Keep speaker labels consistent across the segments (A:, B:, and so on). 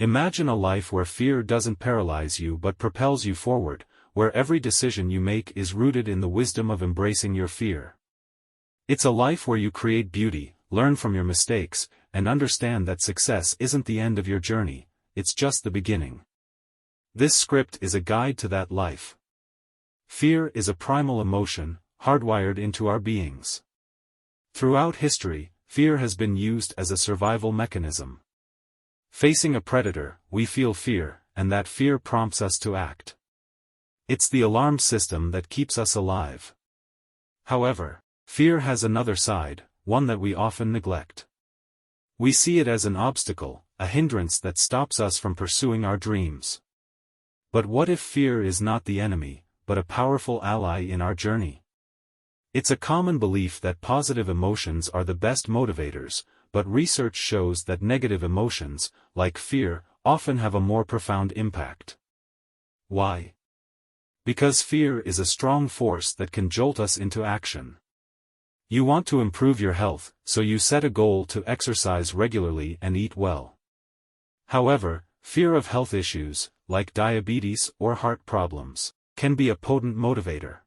A: Imagine a life where fear doesn't paralyze you but propels you forward, where every decision you make is rooted in the wisdom of embracing your fear. It's a life where you create beauty, learn from your mistakes, and understand that success isn't the end of your journey, it's just the beginning. This script is a guide to that life. Fear is a primal emotion, hardwired into our beings. Throughout history, fear has been used as a survival mechanism. Facing a predator, we feel fear, and that fear prompts us to act. It's the alarm system that keeps us alive. However, fear has another side, one that we often neglect. We see it as an obstacle, a hindrance that stops us from pursuing our dreams. But what if fear is not the enemy, but a powerful ally in our journey? It's a common belief that positive emotions are the best motivators, but research shows that negative emotions, like fear, often have a more profound impact. Why? Because fear is a strong force that can jolt us into action. You want to improve your health, so you set a goal to exercise regularly and eat well. However, fear of health issues, like diabetes or heart problems, can be a potent motivator.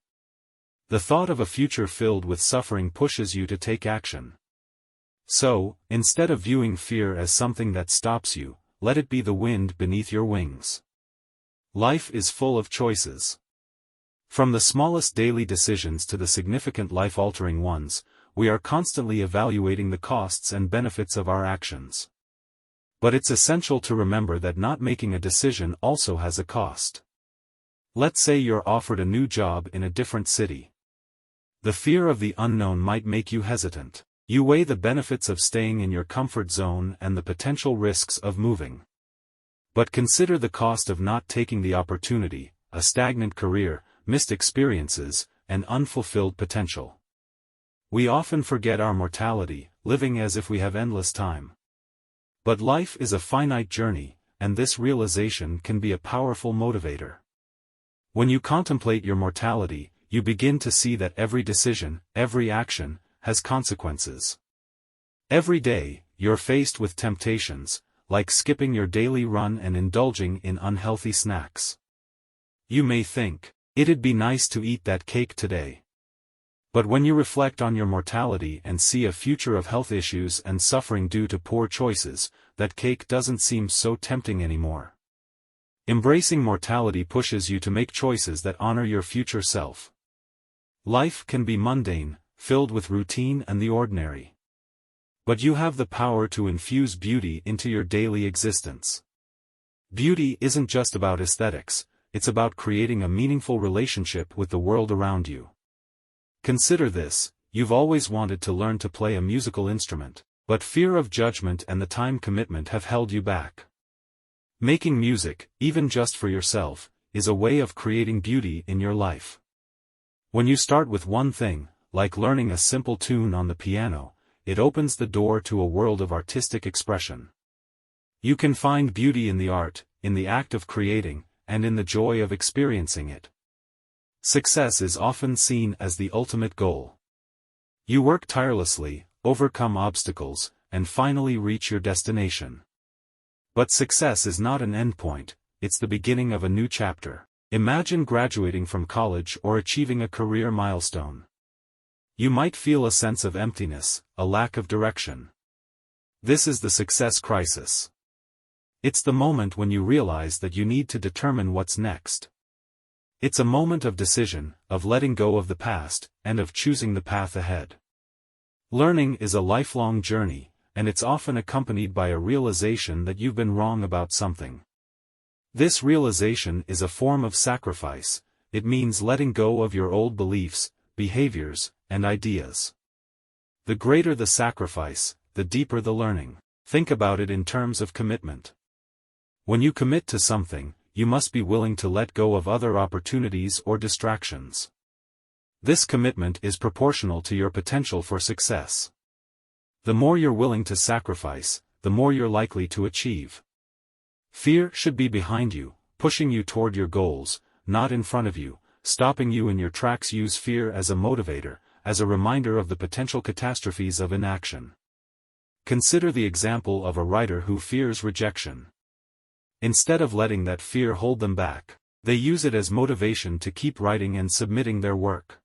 A: The thought of a future filled with suffering pushes you to take action. So, instead of viewing fear as something that stops you, let it be the wind beneath your wings. Life is full of choices. From the smallest daily decisions to the significant life-altering ones, we are constantly evaluating the costs and benefits of our actions. But it's essential to remember that not making a decision also has a cost. Let's say you're offered a new job in a different city. The fear of the unknown might make you hesitant. You weigh the benefits of staying in your comfort zone and the potential risks of moving. But consider the cost of not taking the opportunity, a stagnant career, missed experiences, and unfulfilled potential. We often forget our mortality, living as if we have endless time. But life is a finite journey, and this realization can be a powerful motivator. When you contemplate your mortality, you begin to see that every decision, every action, has consequences. Every day, you're faced with temptations, like skipping your daily run and indulging in unhealthy snacks. You may think, it'd be nice to eat that cake today. But when you reflect on your mortality and see a future of health issues and suffering due to poor choices, that cake doesn't seem so tempting anymore. Embracing mortality pushes you to make choices that honor your future self. Life can be mundane, filled with routine and the ordinary. But you have the power to infuse beauty into your daily existence. Beauty isn't just about aesthetics, it's about creating a meaningful relationship with the world around you. Consider this: you've always wanted to learn to play a musical instrument, but fear of judgment and the time commitment have held you back. Making music, even just for yourself, is a way of creating beauty in your life. When you start with one thing, like learning a simple tune on the piano, it opens the door to a world of artistic expression. You can find beauty in the art, in the act of creating, and in the joy of experiencing it. Success is often seen as the ultimate goal. You work tirelessly, overcome obstacles, and finally reach your destination. But success is not an endpoint, it's the beginning of a new chapter. Imagine graduating from college or achieving a career milestone. You might feel a sense of emptiness, a lack of direction. This is the success crisis. It's the moment when you realize that you need to determine what's next. It's a moment of decision, of letting go of the past, and of choosing the path ahead. Learning is a lifelong journey, and it's often accompanied by a realization that you've been wrong about something. This realization is a form of sacrifice. It means letting go of your old beliefs, behaviors, and ideas. The greater the sacrifice, the deeper the learning. Think about it in terms of commitment. When you commit to something, you must be willing to let go of other opportunities or distractions. This commitment is proportional to your potential for success. The more you're willing to sacrifice, the more you're likely to achieve. Fear should be behind you, pushing you toward your goals, not in front of you, stopping you in your tracks. Use fear as a motivator, as a reminder of the potential catastrophes of inaction. Consider the example of a writer who fears rejection. Instead of letting that fear hold them back, they use it as motivation to keep writing and submitting their work.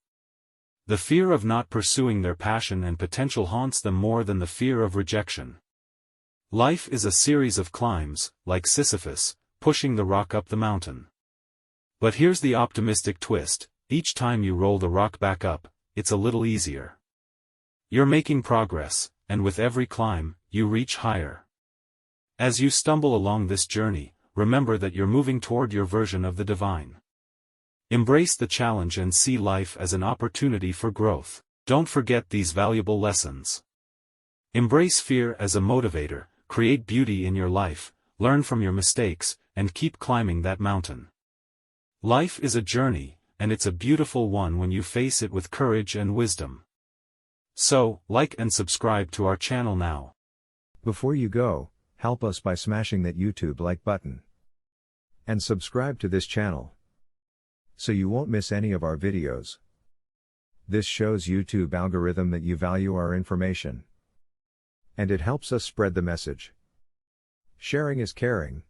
A: The fear of not pursuing their passion and potential haunts them more than the fear of rejection. Life is a series of climbs, like Sisyphus, pushing the rock up the mountain. But here's the optimistic twist: each time you roll the rock back up, it's a little easier. You're making progress, and with every climb, you reach higher. As you stumble along this journey, remember that you're moving toward your version of the divine. Embrace the challenge and see life as an opportunity for growth. Don't forget these valuable lessons. Embrace fear as a motivator, create beauty in your life, learn from your mistakes, and keep climbing that mountain. Life is a journey, and it's a beautiful one when you face it with courage and wisdom. So, like and subscribe to our channel now.
B: Before you go, help us by smashing that YouTube like button. And subscribe to this channel, so you won't miss any of our videos. This shows YouTube algorithm that you value our information. And it helps us spread the message. Sharing is caring.